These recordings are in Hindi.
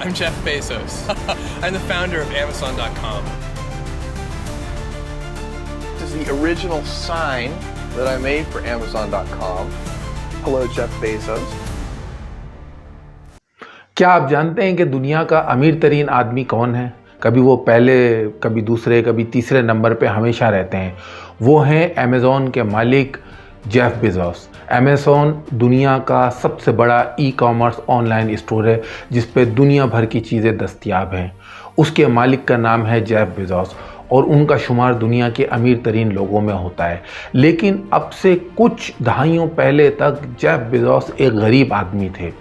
I'm Jeff Bezos. I'm the founder of Amazon.com. This is the original sign that I made for Amazon.com. Hello, Jeff Bezos. क्या आप जानते हैं कि दुनिया का अमीर तरीन आदमी कौन है? कभी वो पहले, कभी दूसरे, कभी तीसरे नंबर पे हमेशा रहते हैं। वो हैं अमेज़ॉन के मालिक जेफ बेजोस। अमेज़ॉन दुनिया का सबसे बड़ा ई कॉमर्स ऑनलाइन स्टोर है जिस पे दुनिया भर की चीज़ें दस्तयाब हैं। उसके मालिक का नाम है जेफ बेजोस और उनका शुमार दुनिया के अमीर तरीन लोगों में होता है। लेकिन अब से कुछ दहाइयों पहले तक जेफ बेजोस एक गरीब आदमी थे।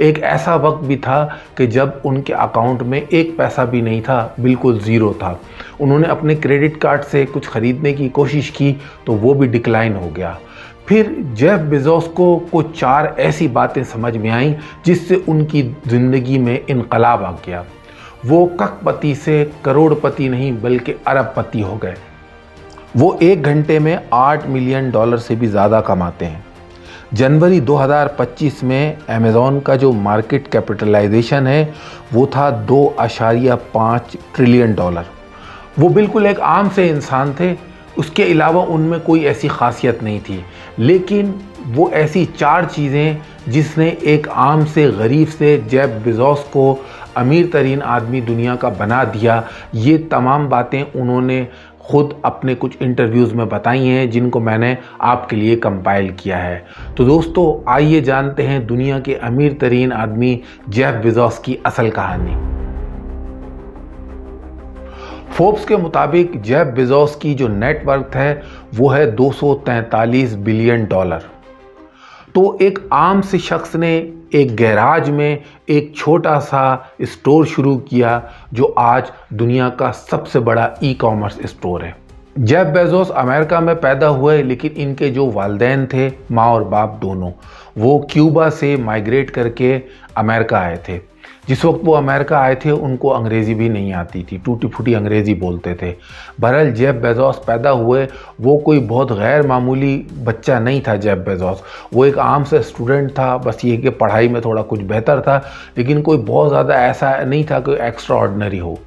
एक ऐसा वक्त भी था कि जब उनके अकाउंट में एक पैसा भी नहीं था, बिल्कुल ज़ीरो था। उन्होंने अपने क्रेडिट कार्ड से कुछ ख़रीदने की कोशिश की तो वो भी डिक्लाइन हो गया। फिर जेफ बेजोस को कुछ चार ऐसी बातें समझ में आईं जिससे उनकी ज़िंदगी में इनकलाब आ गया। वो करोड़पति से करोड़पति नहीं बल्कि अरबपति हो गए। वो एक घंटे में $8 मिलियन से भी ज़्यादा कमाते हैं। जनवरी 2025 में अमेज़ॉन का जो मार्केट कैपिटलाइजेशन है वो था $2.5 ट्रिलियन। वो बिल्कुल एक आम से इंसान थे, उसके अलावा उनमें कोई ऐसी खासियत नहीं थी। लेकिन वो ऐसी चार चीज़ें जिसने एक आम से गरीब से जेफ बेजोस को अमीर तरीन आदमी दुनिया का बना दिया, ये तमाम बातें उन्होंने खुद अपने कुछ इंटरव्यूज़ में बताई हैं जिनको मैंने आपके लिए कंपाइल किया है। तो दोस्तों आइए जानते हैं दुनिया के अमीर तरीन आदमी जेफ बेजोस की असल कहानी। फोर्ब्स के मुताबिक जेफ बेजोस की जो नेटवर्थ है वो है $243 बिलियन। तो एक आम से शख्स ने एक गैराज में एक छोटा सा स्टोर शुरू किया जो आज दुनिया का सबसे बड़ा ई कॉमर्स स्टोर है। जेफ बेजोस अमेरिका में पैदा हुए, लेकिन इनके जो वालिदैन थे, माँ और बाप दोनों, वो क्यूबा से माइग्रेट करके अमेरिका आए थे। जिस वक्त वो अमेरिका आए थे उनको अंग्रेज़ी भी नहीं आती थी, टूटी फूटी अंग्रेज़ी बोलते थे। बहरहाल जेफ बेजोस पैदा हुए, वो कोई बहुत गैर मामूली बच्चा नहीं था। जेफ बेजोस वो एक आम सा स्टूडेंट था, बस ये कि पढ़ाई में थोड़ा कुछ बेहतर था, लेकिन कोई बहुत ज़्यादा ऐसा नहीं था कोई एक्स्ट्रा ऑर्डिनरी हो।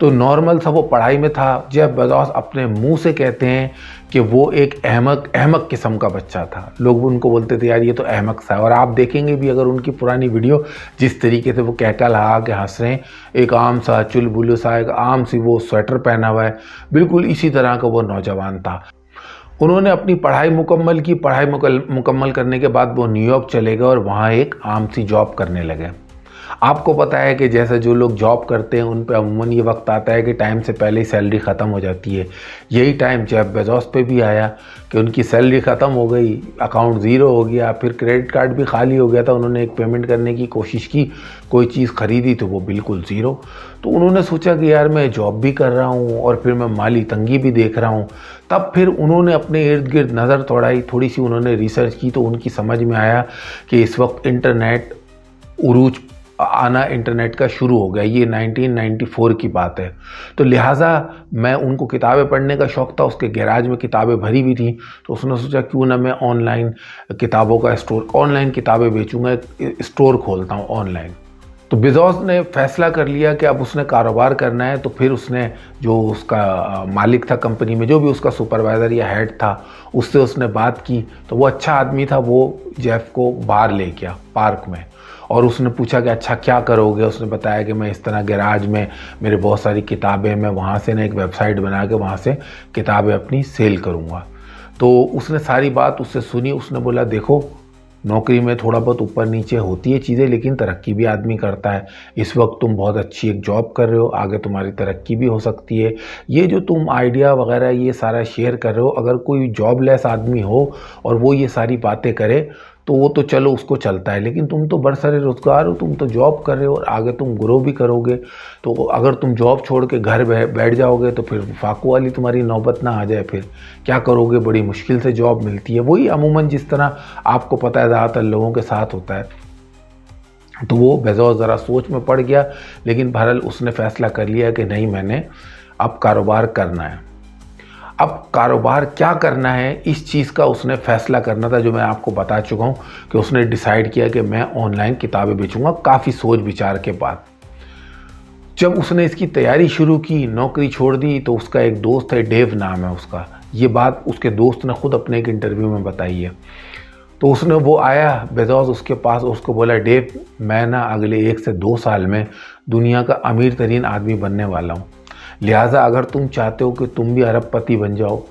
तो नॉर्मल था, वो पढ़ाई में था। जेफ बेजोस अपने मुंह से कहते हैं कि वो एक अहमक किस्म का बच्चा था। लोग उनको बोलते थे यार ये तो अहमक सा है। और आप देखेंगे भी अगर उनकी पुरानी वीडियो, जिस तरीके से वो कहका लगा के हंस रहे हैं, एक आम सा चुलबुल सा एक आम सी वो स्वेटर पहना हुआ है, बिल्कुल इसी तरह का वो नौजवान था। उन्होंने अपनी पढ़ाई मुकम्मल की। पढ़ाई मुकम्मल करने के बाद वो न्यूयॉर्क चले गए और वहाँ एक आम सी जॉब करने लगे। आपको पता है कि जैसे जो लोग जॉब करते हैं उन पे अमूमन ये वक्त आता है कि टाइम से पहले ही सैलरी ख़त्म हो जाती है। यही टाइम जेफ बेजोस पे भी आया कि उनकी सैलरी ख़त्म हो गई, अकाउंट ज़ीरो हो गया, फिर क्रेडिट कार्ड भी खाली हो गया था। उन्होंने एक पेमेंट करने की कोशिश की, कोई चीज़ ख़रीदी तो वो बिल्कुल ज़ीरो। तो उन्होंने सोचा कि यार मैं जॉब भी कर रहा हूँ और फिर मैं माली तंगी भी देख रहा हूँ। तब फिर उन्होंने अपने इर्द गिर्द नज़र दौड़ाई, थोड़ी सी उन्होंने रिसर्च की तो उनकी समझ में आया कि इस वक्त इंटरनेट उरूज आना इंटरनेट का शुरू हो गया। ये 1994 की बात है। तो लिहाजा मैं उनको किताबें पढ़ने का शौक़ था, उसके गैराज में किताबें भरी भी थी। तो उसने सोचा क्यों ना मैं ऑनलाइन किताबों का स्टोर, ऑनलाइन किताबें बेचूंगा, एक स्टोर खोलता हूँ ऑनलाइन। तो बेजोस ने फैसला कर लिया कि अब उसने कारोबार करना है। तो फिर उसने जो उसका मालिक था कंपनी में, जो भी उसका सुपरवाइज़र या हेड था, उससे उसने बात की। तो वो अच्छा आदमी था, वो जेफ को बाहर ले गया पार्क में और उसने पूछा कि अच्छा क्या करोगे। उसने बताया कि मैं इस तरह गैराज में मेरे बहुत सारी किताबें, मैं वहाँ से ना एक वेबसाइट बना के वहाँ से किताबें अपनी सेल करूँगा। तो उसने सारी बात उससे सुनी। उसने बोला देखो नौकरी में थोड़ा बहुत ऊपर नीचे होती है चीज़ें, लेकिन तरक्की भी आदमी करता है। इस वक्त तुम बहुत अच्छी एक जॉब कर रहे हो, आगे तुम्हारी तरक्की भी हो सकती है। ये जो तुम आइडिया वगैरह ये सारा शेयर कर रहे हो, अगर कोई जॉबलेस आदमी हो और वो ये सारी बातें करे तो वो तो चलो उसको चलता है, लेकिन तुम तो बरसरे रोज़गार हो, तुम तो जॉब कर रहे हो और आगे तुम ग्रो भी करोगे। तो अगर तुम जॉब छोड़ के घर बैठ जाओगे तो फिर फाकू वाली तुम्हारी नौबत ना आ जाए, फिर क्या करोगे। बड़ी मुश्किल से जॉब मिलती है, वही अमूमन जिस तरह आपको पता है ज़्यादातर लोगों के साथ होता है। तो वो बेजोस ज़रा सोच में पड़ गया, लेकिन बहरहाल उसने फ़ैसला कर लिया कि नहीं, मैंने अब कारोबार करना है। अब कारोबार क्या करना है, इस चीज़ का उसने फ़ैसला करना था, जो मैं आपको बता चुका हूँ कि उसने डिसाइड किया कि मैं ऑनलाइन किताबें बेचूंगा, काफ़ी सोच विचार के बाद। जब उसने इसकी तैयारी शुरू की, नौकरी छोड़ दी, तो उसका एक दोस्त है, डेव नाम है उसका, ये बात उसके दोस्त ने खुद अपने एक इंटरव्यू में बताई है। तो वो आया बेजोस उसके पास, उसको बोला, डेव मैं ना अगले 1 से 2 साल में दुनिया का अमीर तरीन आदमी बनने वाला हूँ, लिहाजा अगर तुम चाहते हो कि तुम भी अरबपति बन जाओ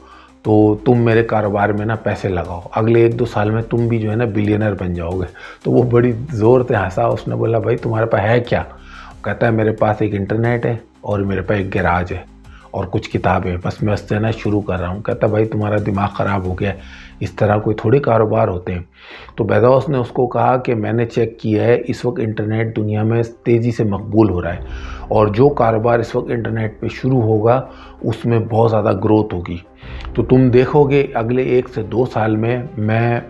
तो तुम मेरे कारोबार में ना पैसे लगाओ, अगले 1-2 साल में तुम भी जो है ना बिलियनर बन जाओगे। तो वो बड़ी ज़ोर से हंसा, उसने बोला, भाई तुम्हारे पास है क्या? कहता है, मेरे पास एक इंटरनेट है और मेरे पास एक गैराज है और कुछ किताबें, बस मैं उससे ना शुरू कर रहा हूँ। कहता, भाई तुम्हारा दिमाग ख़राब हो गया, इस तरह कोई थोड़ी कारोबार होते हैं। तो बेजोस ने उसको कहा कि मैंने चेक किया है, इस वक्त इंटरनेट दुनिया में तेज़ी से मकबूल हो रहा है और जो कारोबार इस वक्त इंटरनेट पे शुरू होगा उसमें बहुत ज़्यादा ग्रोथ होगी। तो तुम देखोगे अगले 1 से 2 साल में मैं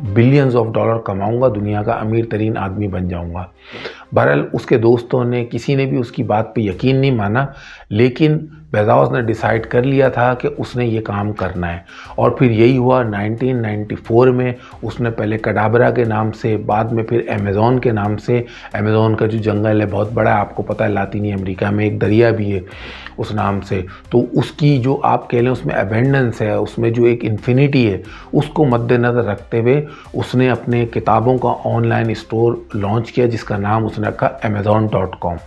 बिलियंस ऑफ डॉलर कमाऊंगा, दुनिया का अमीर तरीन आदमी बन जाऊंगा। बहरहाल उसके दोस्तों ने किसी ने भी उसकी बात पे यकीन नहीं माना, लेकिन बेजोस ने डिसाइड कर लिया था कि उसने ये काम करना है। और फिर यही हुआ। 1994 में उसने पहले कडाबरा के नाम से, बाद में फिर अमेज़ॉन के नाम से, अमेज़ॉन का जो जंगल है बहुत बड़ा है, आपको पता है, लातीनी अमेरिका में एक दरिया भी है उस नाम से, तो उसकी जो आप कह लें उसमें अबेंडेंस है, उसमें जो एक इन्फिनिटी है, उसको मद्देनज़र रखते हुए उसने अपने किताबों का ऑनलाइन स्टोर लॉन्च किया जिसका नाम उसने रखा amazon.com।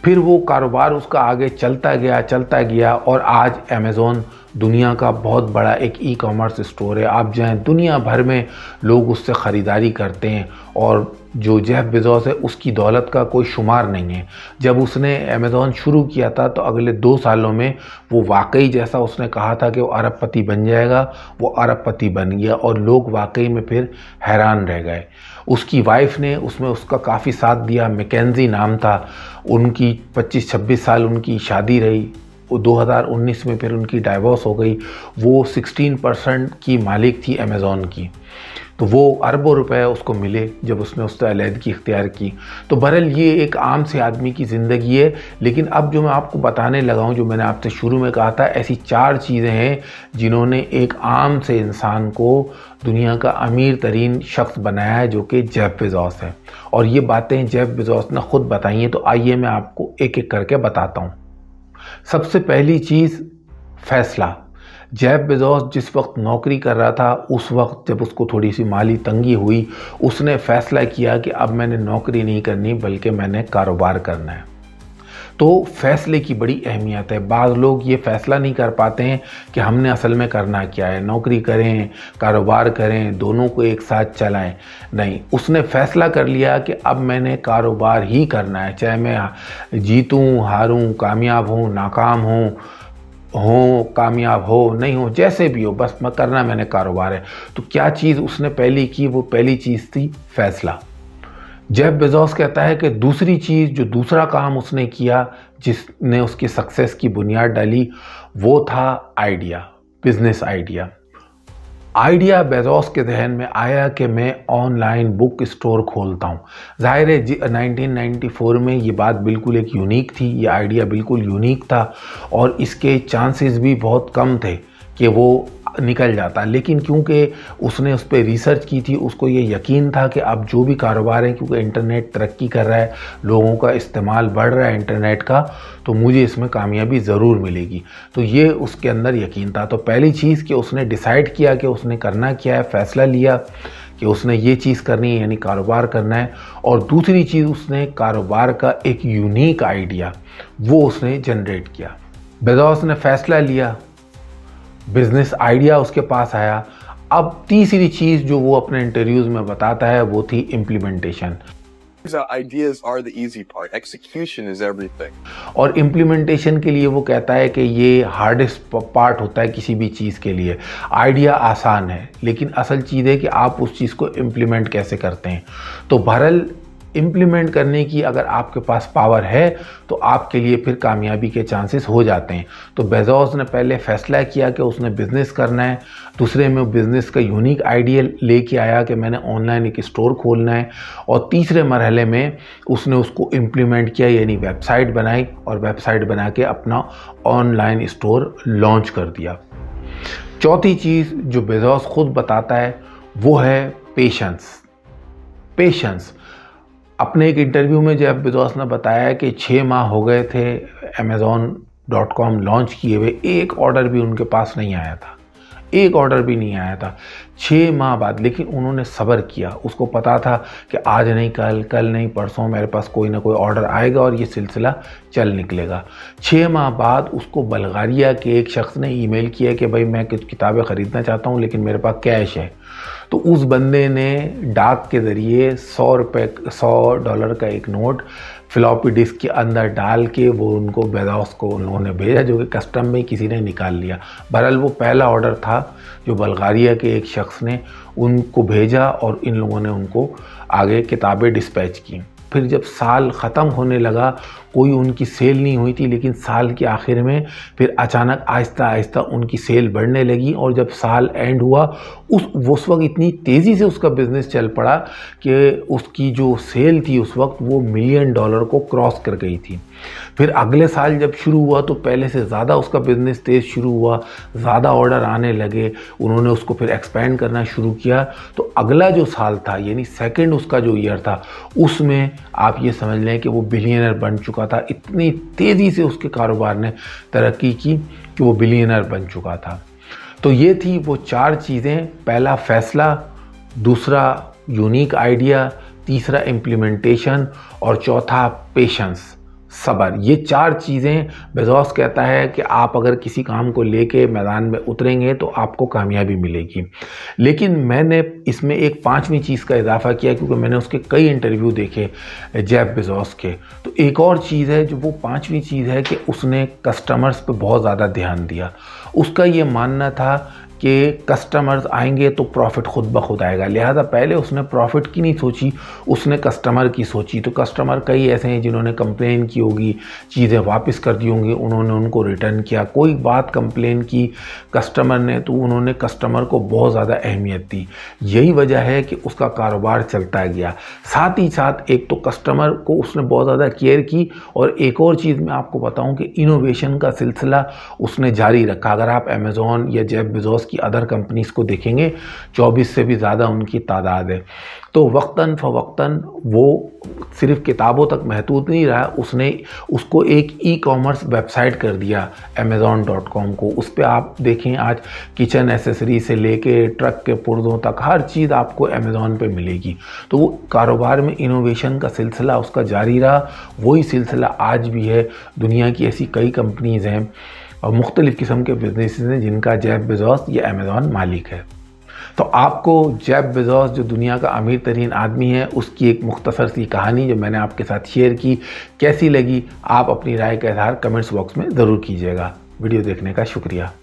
फिर वो कारोबार उसका आगे चलता गया और आज अमेज़ॉन दुनिया का बहुत बड़ा एक ई-कॉमर्स स्टोर है। आप जाएं, दुनिया भर में लोग उससे ख़रीदारी करते हैं और जो जेफ बेजोस है उसकी दौलत का कोई शुमार नहीं है। जब उसने अमेज़ॉन शुरू किया था तो अगले 2 सालों में वो वाकई जैसा उसने कहा था कि वो अरबपति बन जाएगा, वो अरबपति बन गया और लोग वाकई में फिर हैरान रह गए। उसकी वाइफ ने उसमें उसका काफ़ी साथ दिया, मैकेंजी नाम था उनकी, 25-26 साल उनकी शादी रही। 2019 में फिर उनकी डाइवोर्स हो गई। वो 16% की मालिक थी अमेज़ॉन की, तो वो अरबों रुपए उसको मिले जब उसने उससे अलहदगी इख्तियार की। तो बहरहाल ये एक आम से आदमी की ज़िंदगी है। लेकिन अब जो मैं आपको बताने लगा हूँ, जो मैंने आपसे शुरू में कहा था, ऐसी 4 चीज़ें हैं जिन्होंने एक आम से इंसान को दुनिया का अमीर तरीन शख्स बनाया है, जो कि जेफ बेजोस है। और ये बातें जेफ बेजोस ने ख़ुद बताई हैं। तो आइए मैं आपको एक एक करके बताता हूँ। सबसे पहली चीज़, फैसला। जेफ बेजोस जिस वक्त नौकरी कर रहा था, उस वक्त जब उसको थोड़ी सी माली तंगी हुई, उसने फ़ैसला किया कि अब मैंने नौकरी नहीं करनी बल्कि मैंने कारोबार करना है। तो फ़ैसले की बड़ी अहमियत है। बाज़ लोग ये फ़ैसला नहीं कर पाते हैं कि हमने असल में करना क्या है, नौकरी करें, कारोबार करें, दोनों को एक साथ चलाएं। नहीं, उसने फ़ैसला कर लिया कि अब मैंने कारोबार ही करना है, चाहे मैं जीतूं, हारूं, कामयाब हूं, नाकाम हो, कामयाब हो, नहीं हो, जैसे भी हो, बस मैं करना मैंने कारोबार है। तो क्या चीज़ उसने पहली की? वो पहली चीज़ थी फ़ैसला। जेफ बेजोस कहता है कि दूसरी चीज़, जो दूसरा काम उसने किया जिसने उसकी सक्सेस की बुनियाद डाली, वो था idea, business idea. Idea Bezos के जहन में आया कि मैं ऑनलाइन बुक स्टोर खोलता हूँ। ज़ाहिर है 1994 में ये बात बिल्कुल एक यूनिक थी, ये आइडिया बिल्कुल यूनिक था और इसके चांसेस भी बहुत कम थे कि वो निकल जाता। लेकिन क्योंकि उसने उस पर रिसर्च की थी, उसको ये यकीन था कि अब जो भी कारोबार है, क्योंकि इंटरनेट तरक्की कर रहा है, लोगों का इस्तेमाल बढ़ रहा है इंटरनेट का, तो मुझे इसमें कामयाबी ज़रूर मिलेगी। तो ये उसके अंदर यकीन था। तो पहली चीज़ कि उसने डिसाइड किया कि उसने करना क्या है, फ़ैसला लिया कि उसने ये चीज़ करनी है, यानी कारोबार करना है। और दूसरी चीज़, उसने कारोबार का एक यूनिक आइडिया वो उसने जनरेट किया। बेजोस ने फ़ैसला लिया, बिजनेस आइडिया उसके पास आया। अब तीसरी चीज़ जो वो अपने इंटरव्यूज़ में बताता है वो थी implementation. Ideas are the easy part. Execution is everything. और इम्प्लीमेंटेशन के लिए वो कहता है कि ये हार्डेस्ट पार्ट होता है किसी भी चीज़ के लिए। आइडिया आसान है, लेकिन असल चीज़ है कि आप उस चीज़ को इम्प्लीमेंट कैसे करते हैं। तो बहरहाल इम्प्लीमेंट करने की अगर आपके पास पावर है तो आपके लिए फिर कामयाबी के चांसेस हो जाते हैं। तो बेजोस ने पहले फ़ैसला किया कि उसने बिज़नेस करना है, दूसरे में बिज़नेस का यूनिक आइडिया लेके आया कि मैंने ऑनलाइन एक स्टोर खोलना है, और तीसरे मरहले में उसने उसको इम्प्लीमेंट किया, यानी वेबसाइट बनाई और वेबसाइट बना के अपना ऑनलाइन स्टोर लॉन्च कर दिया। चौथी चीज़ जो बेजोस खुद बताता है वो है पेशेंस। अपने एक इंटरव्यू में जेफ बेजोस ने बताया कि 6 माह हो गए थे Amazon.com लॉन्च किए हुए, एक ऑर्डर भी उनके पास नहीं आया था, एक ऑर्डर भी नहीं आया था 6 माह बाद। लेकिन उन्होंने सब्र किया, उसको पता था कि आज नहीं कल, कल नहीं परसों मेरे पास कोई ना कोई ऑर्डर आएगा और ये सिलसिला चल निकलेगा। 6 माह बाद उसको बल्गारिया के एक शख्स ने ईमेल किया कि भाई मैं कुछ किताबें ख़रीदना चाहता हूँ लेकिन मेरे पास कैश है। तो उस बंदे ने डाक के ज़रिए $100 का एक नोट फ्लॉपी डिस्क के अंदर डाल के वो उनको बेजोस को उन्होंने भेजा, जो कि कस्टम में किसी ने निकाल लिया। बहरहाल वो पहला ऑर्डर था जो बल्गारिया के एक शख्स ने उनको भेजा और इन लोगों ने उनको आगे किताबें डिस्पैच की। फिर जब साल ख़त्म होने लगा, कोई उनकी सेल नहीं हुई थी, लेकिन साल के आखिर में फिर अचानक आहिस्ता आहिस्ता उनकी सेल बढ़ने लगी और जब साल एंड हुआ उस वक्त इतनी तेज़ी से उसका बिज़नेस चल पड़ा कि उसकी जो सेल थी उस वक्त वो $1 मिलियन को क्रॉस कर गई थी। फिर अगले साल जब शुरू हुआ तो पहले से ज़्यादा उसका बिज़नेस तेज़ शुरू हुआ, ज़्यादा ऑर्डर आने लगे, उन्होंने उसको फिर एक्सपेंड करना शुरू किया। तो अगला जो साल था यानी सेकंड उसका जो ईयर था, उसमें आप ये समझ लें कि वो बिलियनर बन चुका था। इतनी तेज़ी से उसके कारोबार ने तरक्की की कि वो बिलियनर बन चुका था। तो ये थी वो 4 चीज़ें, पहला फैसला, दूसरा यूनिक आइडिया, तीसरा इम्प्लीमेंटेशन और चौथा पेशेंस, सब्र। ये 4 चीज़ें बेजोस कहता है कि आप अगर किसी काम को लेके मैदान में उतरेंगे तो आपको कामयाबी मिलेगी। लेकिन मैंने इसमें एक 5वीं चीज़ का इजाफा किया क्योंकि मैंने उसके कई इंटरव्यू देखे जेफ बेजोस के। तो एक और चीज़ है जो वो 5वीं चीज़ है कि उसने कस्टमर्स पे बहुत ज़्यादा ध्यान दिया। उसका ये मानना था कि कस्टमर्स आएंगे तो प्रॉफिट खुद ब खुद आएगा, लिहाजा पहले उसने प्रॉफिट की नहीं सोची, उसने कस्टमर की सोची। तो कस्टमर कई ऐसे हैं जिन्होंने कंप्लेन की होगी, चीज़ें वापस कर दी होंगी, उन्होंने उनको रिटर्न किया। कोई बात कंप्लेन की कस्टमर ने तो उन्होंने कस्टमर को बहुत ज़्यादा अहमियत दी। यही वजह है कि उसका कारोबार चलता गया। साथ ही साथ एक तो कस्टमर को उसने बहुत ज़्यादा केयर की और एक और चीज़ मैं आपको बताऊँ कि इनोवेशन का सिलसिला उसने जारी रखा। अगर आप अमेज़ॉन या जेफ बेजोस की अदर कंपनीज़ को देखेंगे, 24 से भी ज़्यादा उनकी तादाद है। तो वक्तन फ़वक्तन वो सिर्फ किताबों तक महदूद नहीं रहा, उसने उसको एक ई-कॉमर्स वेबसाइट कर दिया Amazon.com को। उस पर आप देखें आज किचन एसेसरी से लेके ट्रक के पुर्ज़ों तक हर चीज़ आपको Amazon पे मिलेगी। तो वो कारोबार में इनोवेशन का सिलसिला उसका जारी रहा, वही सिलसिला आज भी है। दुनिया की ऐसी कई कंपनीज़ हैं और मुख्तलिफ़ किस्म के बिजनेसेस हैं जिनका जेफ बेजोस या अमेज़ॉन मालिक है। तो आपको जेफ बेजोस जो दुनिया का अमीर तरीन आदमी है उसकी एक मुख्तसर सी कहानी जो मैंने आपके साथ शेयर की कैसी लगी, आप अपनी राय का इज़हार कमेंट्स बॉक्स में ज़रूर कीजिएगा। वीडियो देखने का शुक्रिया।